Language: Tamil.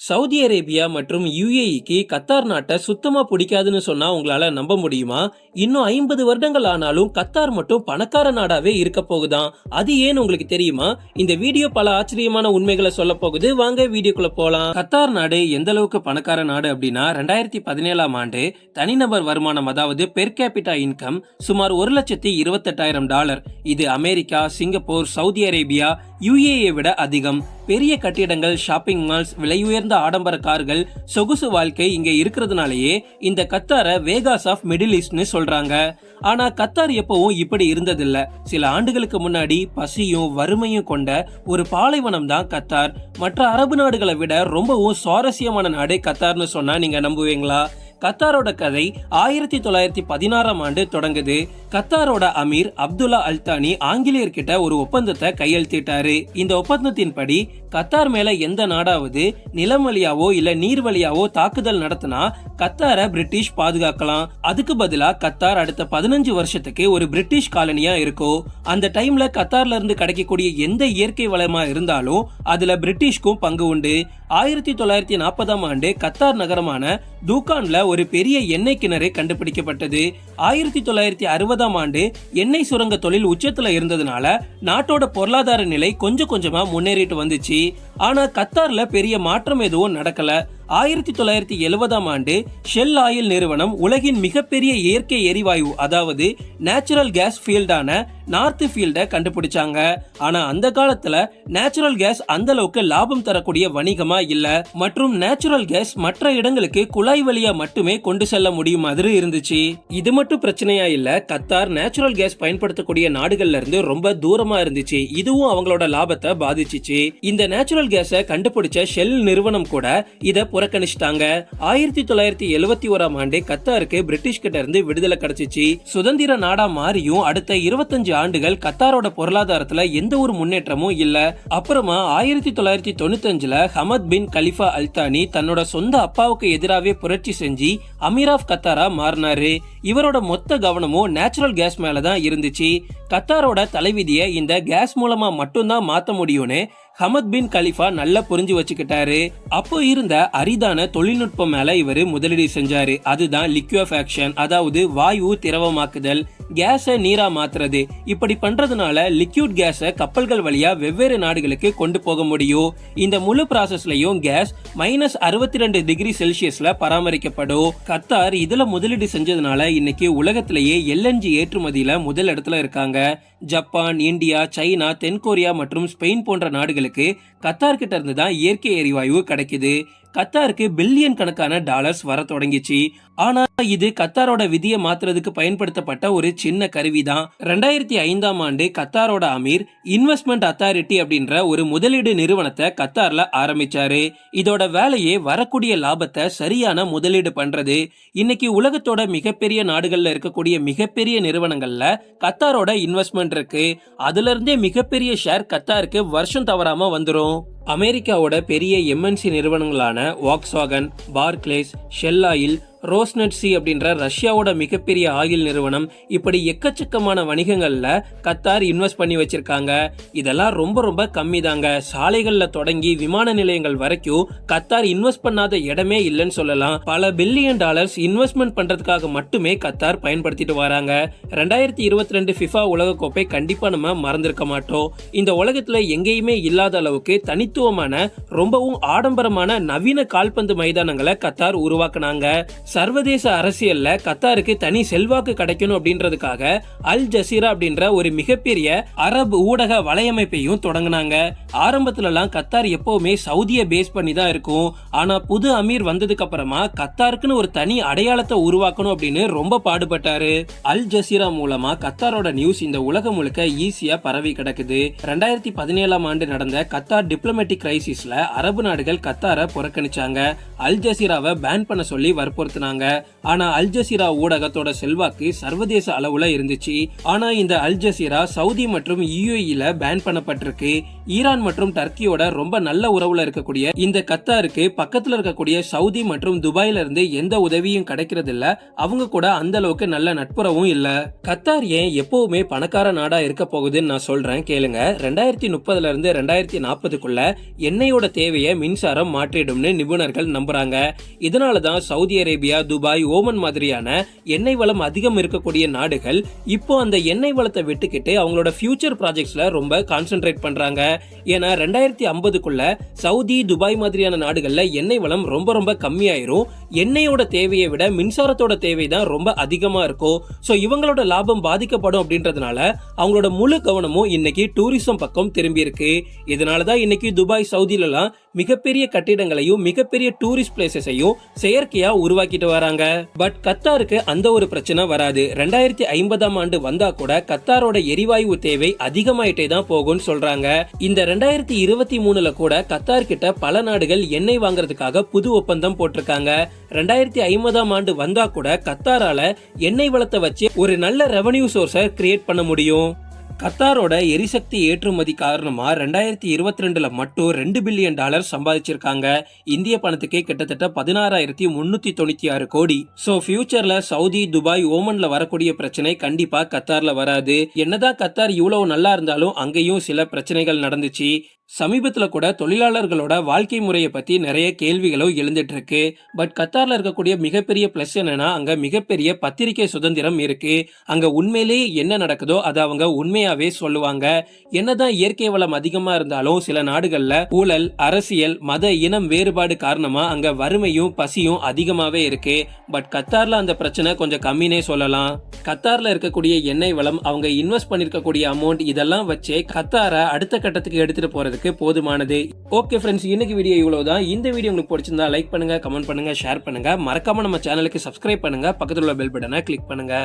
சவுதி அரேபியா மற்றும் யுஏஇக்கு கத்தார் நாட்டை சுத்தமா பிடிக்காதுன்னு சொன்னா உங்களால நம்ப முடியுமா? இன்னும் 50 வருடங்கள் ஆனாலும் கத்தார் மட்டும் பணக்கார நாடாவே இருக்க போகுதாம். அது ஏன்னு உங்களுக்கு தெரியுமா? இந்த வீடியோ பல ஆச்சரியமான உண்மைகளை சொல்ல போகுது. வாங்க வீடியோக்குள்ள போலாம். கத்தார் நாடு எந்த அளவுக்கு பணக்கார நாடு அப்படின்னா 2017ஆம் ஆண்டு தனிநபர் வருமானம், அதாவது பெர் கேபிட்டா இன்கம் சுமார் $1,28,000. இது America, Singapore, Saudi Arabia, UAE விட அதிகம். பெரிய கட்டிடங்கள், ஷாப்பிங் மால்ஸ், விலை உயர்ந்த ஆடம்பர கார்கள், சொகுசு வாழ்க்கை இங்க இருக்கிறதுனாலயே இந்த கத்தார வேகாஸ் ஆஃப் மிடில் ஈஸ்ட்னு சொல்றாங்க. ஆனா கத்தார் எப்பவும் இப்படி இருந்ததில்ல. சில ஆண்டுகளுக்கு முன்னாடி பசியும் வறுமையும் கொண்ட ஒரு பாலைவனம் தான் கத்தார். மற்ற அரபு நாடுகளை விட ரொம்பவும் சுவாரஸ்யமான நாடு கத்தார்னு சொன்னா நீங்க நம்புவீங்களா? கத்தாரோட கதை 1916ஆம் ஆண்டு தொடங்குது. கத்தாரோட அமீர் அப்துல்லா அல்தானி ஆங்கிலேயர்கிட்ட ஒரு ஒப்பந்தத்தை கையெழுத்திட்டாரு. இந்த ஒப்பந்தத்தின்படி கத்தார் மேல எந்த நாடாவது நிலம் வழியாவோ இல்ல நீர் வழியாவோ தாக்குதல் நடத்தினா கத்தாரை பிரிட்டிஷ் பாதுகாக்கலாம். அதுக்கு பதிலா கத்தார் அடுத்த 15 வருஷத்துக்கு ஒரு பிரிட்டிஷ் காலனியா இருக்கும். அந்த டைம்ல கத்தார்ல இருந்து கிடைக்கக்கூடிய எந்த இயற்கை வளமா இருந்தாலும் அதுல பிரிட்டிஷ்க்கும் பங்கு உண்டு. 1940ஆம் ஆண்டு கத்தார் நகரமான தூகான்ல ஒரு பெரிய எண்ணெய் கிணறு கண்டுபிடிக்கப்பட்டது. 1960ஆம் ஆண்டு எண்ணெய் சுரங்க தொழில் உச்சத்துல இருந்ததுனால நாட்டோட பொருளாதார நிலை கொஞ்சம் கொஞ்சமா முன்னேறிட்டு வந்துச்சு. ஆனா கத்தார்ல பெரிய மாற்றம் எதுவும் நடக்கல. 1970ஆம் ஆண்டு ஷெல் ஆயில் நிறுவனம் உலகின் மிகப்பெரிய இயற்கை எரிவாயு, அதாவது நேச்சுரல் கேஸ் ஃபீல்டான நார்த் ஃபீல்ட கண்டுபிடிச்சாங்க. ஆனா அந்த காலத்துல நேச்சுரல் கேஸ் அந்த அளவுக்கு லாபம் தரக்கூடிய வணிகமா இல்ல மற்றும் நேச்சுரல் கேஸ் மற்ற இடங்களுக்கு குழாய் வழியா மட்டுமே கொண்டு செல்ல முடியும் மாதிரி இருந்துச்சு. இது மட்டும் பிரச்சனையா இல்ல, கத்தார் நேச்சுரல் கேஸ் பயன்படுத்தக்கூடிய நாடுகள்ல இருந்து ரொம்ப தூரமா இருந்துச்சு. இதுவும் அவங்களோட லாபத்தை பாதிச்சிச்சு. இந்த நேச்சுரல் கேஸ கண்டுபிடிச்ச ஷெல் நிறுவனம் கூட இத புறக்கணிச்சிட்டாங்க. 1971ஆம் ஆண்டு கத்தாருக்கு பிரிட்டிஷ் கிட்ட இருந்து விடுதலை கிடைச்சிச்சு. சுதந்திர நாடா மாறியும் அடுத்த 25 ஆண்டுகள் கத்தாரோட பொருளாதாரத்துல எந்த ஒரு முன்னேற்றமும் இல்ல. அப்புறமா 1995ல ஹமத் பின் கலிஃபா அல்தானி தன்னோட சொந்த அப்பாவுக்கு எதிராவே புரட்சி செஞ்சு அமீர் ஆஃப் கத்தாரா மாறினாரு. இவரோட மொத்த கவனமும் நேச்சுரல் கேஸ் மேலதான் இருந்துச்சு. கத்தாரோட தலைவிதியை இந்த கேஸ் மூலமா மட்டும்தான் மாத்த முடியும்னு ஹமத் பின் கலிஃபா நல்லா புரிஞ்சு வச்சுக்கிட்டாரு. அப்போ இருந்த அரிதான தொழில்நுட்பம் மேல இவரு முதலீடு செஞ்சாரு. அதுதான் லிக்விஃபேக்ஷன், அதாவது வாயு திரவமாக்குதல், கேஸ நீரா மாத்துறது. இப்படி பண்றதுனால லிக்விட் கேஸ கப்பல்கள் வழியா வெவ்வேறு நாடுகளுக்கு கொண்டு போக முடியும். இந்த முழு ப்ராசஸ்லயும் கேஸ் -62 டிகிரி செல்சியஸ்ல பராமரிக்கப்படும். கத்தார் இதுல முதலீடு செஞ்சதுனால இன்னைக்கு உலகத்திலேயே LNG ஏற்றுமதியில முதல் இடத்துல இருக்காங்க. ஜப்பான், இந்தியா, சைனா, தென்கொரியா மற்றும் ஸ்பெயின் போன்ற நாடுகளுக்கு கத்தார் கிட்ட இருந்து தான் இயற்கை எரிவாயு கிடைக்குது. கத்தாருக்கு பில்லியன் கணக்கான டாலர்ஸ் வர தொடங்கிச்சு. ஆனா இது கத்தாரோட விதியை மாத்துறதுக்கு பயன்படுத்தப்பட்ட ஒரு சின்ன கருவிதான். 2005ஆம் ஆண்டு கத்தாரோட அமீர் இன்வெஸ்ட்மெண்ட் அத்தாரிட்டி அப்படின்ற ஒரு முதலீடு நிறுவனத்தை கத்தார்ல ஆரம்பிச்சாரு. இதோட வேலையே வரக்கூடிய லாபத்தை சரியான முதலீடு பண்றது. இன்னைக்கு உலகத்தோட மிகப்பெரிய நாடுகள்ல இருக்கக்கூடிய மிகப்பெரிய நிறுவனங்கள்ல கத்தாரோட இன்வெஸ்ட்மெண்ட் இருக்கு. அதுல இருந்தே மிகப்பெரிய ஷேர் கத்தாருக்கு வருஷம் தவறாம வந்துரும். அமெரிக்காவோட பெரிய MNC நிறுவனங்களான வாக்ஸ்வாகன், பார்க்லேஸ், ஷெல் ஆயில், ரோஸ்நெட்சி அப்படின்ற ரஷ்யாவோட மிகப்பெரிய ஆயில் நிறுவனம், இப்படி எக்கச்சக்கமான வணிகங்கள்ல கத்தார் இன்வெஸ்ட் பண்ணி வச்சிருக்காங்க. இதெல்லாம் ரொம்ப ரொம்ப கம்மி தாங்க. சாலைகள்ல தொடங்கி விமான நிலையங்கள் வரைக்கும் கத்தார் இன்வெஸ்ட் பண்ணாத இடமே இல்லைன்னு சொல்லலாம். பல பில்லியன் டாலர்ஸ் இன்வெஸ்ட்மெண்ட் பண்றதுக்காக மட்டுமே கத்தார் பயன்படுத்திட்டு வராங்க. 2022 FIFA உலக கோப்பை கண்டிப்பா நம்ம மறந்திருக்க மாட்டோம். இந்த உலகத்துல எங்கேயுமே இல்லாத அளவுக்கு தனித்துவமான ரொம்பவும் ஆடம்பரமான நவீன கால்பந்து மைதானங்களை கத்தார் உருவாக்குனாங்க. சர்வதேச அரசியல்ல கத்தாருக்கு தனி செல்வாக்கு கிடைக்கணும் அப்படின்றதுக்காக அல் ஜசீரா அப்படின்ற ஒரு மிகப்பெரிய அரபு ஊடக வலையமைப்பையும் தொடங்கினாங்க. ஆரம்பத்துல எல்லாம் கத்தார் எப்பவுமே சவுதியை பேஸ் பண்ணி தான் இருக்கும். ஆனா புது அமீர் வந்ததுக்கு அப்புறமா கத்தாருக்குன்னு ஒரு தனி அடையாளத்தை உருவாக்கணும் அப்படின்னு ரொம்ப பாடுபட்டாரு. அல் ஜசீரா மூலமா கத்தாரோட நியூஸ் இந்த உலகம் முழுக்க ஈஸியா பரவி கிடக்குது. 2017ஆம் ஆண்டு நடந்த கத்தார் டிப்ளமேட்டிக் கிரைசிஸ்ல அரபு நாடுகள் கத்தாரை புறக்கணிச்சாங்க. அல் ஜசீராவை பேன் பண்ண சொல்லி வற்புறுத்தினாங்க. பயன்படுத்தினாங்க. ஆனா அல் ஜசீரா ஊடகத்தோட செல்வாக்கு சர்வதேச அளவுல இருந்துச்சு. ஆனா இந்த அல் ஜசீரா சவுதி மற்றும் யுஏஇல பேன் பண்ணப்பட்டிருக்கு. ஈரான் மற்றும் டர்க்கியோட ரொம்ப நல்ல உறவுல இருக்கக்கூடிய இந்த கத்தாருக்கு பக்கத்துல இருக்கக்கூடிய சவுதி மற்றும் துபாயில இருந்து எந்த உதவியும் கிடைக்கிறது இல்ல. அவங்க கூட அந்த அளவுக்கு நல்ல நட்புறவும் இல்ல. கத்தார் ஏன் எப்பவுமே பணக்கார நாடா இருக்க போகுதுன்னு நான் சொல்றேன் கேளுங்க. 2030 இருந்து 2040க்குள்ள எண்ணெயோட தேவையை மின்சாரம் மாற்றிடும்னு நிபுணர்கள் நம்புறாங்க. இதனாலதான் சவுதி அரேபியா, துபாய், ஓமன் மாதிரியான எண்ணெய் வளம் அதிகம் இருக்கக்கூடிய நாடுகள் இப்போ அந்த எண்ணெய் வளத்தை விட்டுக்கிட்டு அவங்களோட ஃபியூச்சர் ப்ராஜெக்ட்ஸ்ல ரொம்ப கான்சென்ட்ரேட் பண்றாங்க. ஏன்னா 2050க்குள்ள சவுதி, துபாய் மாதிரியான நாடுகள்ல எண்ணெய் வளம் ரொம்ப ரொம்ப கம்மியாயிரும். எண்ணெயோட தேவையை விட மின்சாரத்தோட தேவை தான் ரொம்ப அதிகமா இருக்கும். சோ இவங்களோட லாபம் பாதிக்கப்படும் அப்படின்றதுனால அவங்களோட முழு கவனமும் இன்னைக்கு டூரிசம் பக்கம் திரும்பி இருக்கு. இதனாலதான் இன்னைக்கு துபாய், சவுதில எல்லாம் மிகப்பெரிய கட்டிடங்களையும் மிகப்பெரிய டூரிஸ்ட் பிளேசஸையும் செயற்கையா உருவாக்கிட்டு வராங்க. பட் கத்தாருக்கு அந்த ஒரு பிரச்சனை வராது. 2050ஆம் ஆண்டு வந்தா கூட கத்தாரோட எரிவாயு தேவை அதிகமாயிட்டே தான் போகும்னு சொல்றாங்க. இந்த 2023ல கூட கத்தார் கிட்ட பல நாடுகள் எண்ணெய் வாங்குறதுக்காக புது ஒப்பந்தம் போட்டிருக்காங்க. 2050ஆம் ஆண்டு வந்தா கூட கத்தாரால எண்ணெய் வளத்தை வச்சு ஒரு நல்ல ரெவன்யூ சோர்ஸை கிரியேட் பண்ண முடியும். கத்தாரோட எரிசக்தி ஏற்றுமதி காரணமா 2022ல மட்டும் $2 பில்லியன் சம்பாதிச்சிருக்காங்க. இந்திய பணத்துக்கே கிட்டத்தட்ட 16,396 கோடி. சோ ஃபியூச்சர்ல சவுதி, துபாய், ஓமன்ல வரக்கூடிய பிரச்சனை கண்டிப்பா கத்தார்ல வராது. என்னதான் கத்தார் இவ்வளவு நல்லா இருந்தாலும் அங்கேயும் சில பிரச்சனைகள் நடந்துச்சு. சமீபத்துல கூட தொழிலாளர்களோட வாழ்க்கை முறையை பத்தி நிறைய கேள்விகளும் எழுந்துட்டு இருக்கு. பட் கத்தார்ல இருக்கக்கூடிய மிகப்பெரிய பிளஸ் என்னன்னா அங்க மிகப்பெரிய பத்திரிகை சுதந்திரம் இருக்கு. அங்க உண்மையிலேயே என்ன நடக்குதோ அதை அவங்க உண்மையாவே சொல்லுவாங்க. என்னதான் இயற்கை வளம் அதிகமா இருந்தாலும் சில நாடுகள்ல ஊழல், அரசியல், மத, இனம் வேறுபாடு காரணமா அங்க வறுமையும் பசியும் அதிகமாவே இருக்கு. பட் கத்தார்ல அந்த பிரச்சனை கொஞ்சம் கம்மினே சொல்லலாம். கத்தார்ல இருக்கக்கூடிய எண்ணெய் வளம், அவங்க இன்வெஸ்ட் பண்ணிருக்கக்கூடிய அமௌண்ட், இதெல்லாம் வச்சே கத்தாரை அடுத்த கட்டத்துக்கு எடுத்துட்டு போறதுக்கு போதுமானது. ஓகே ஃப்ரெண்ட்ஸ், இன்னைக்கு வீடியோ இவ்வளவுதான். இந்த வீடியோ உங்களுக்கு பிடிச்சிருந்தா லைக் பண்ணுங்க, கமெண்ட் பண்ணுங்க, ஷேர் பண்ணுங்க. மறக்காம நம்ம சேனலுக்கு சப்ஸ்கிரைப் பண்ணுங்க. பக்கத்துல உள்ள பெல் பட்டனை கிளிக் பண்ணுங்க.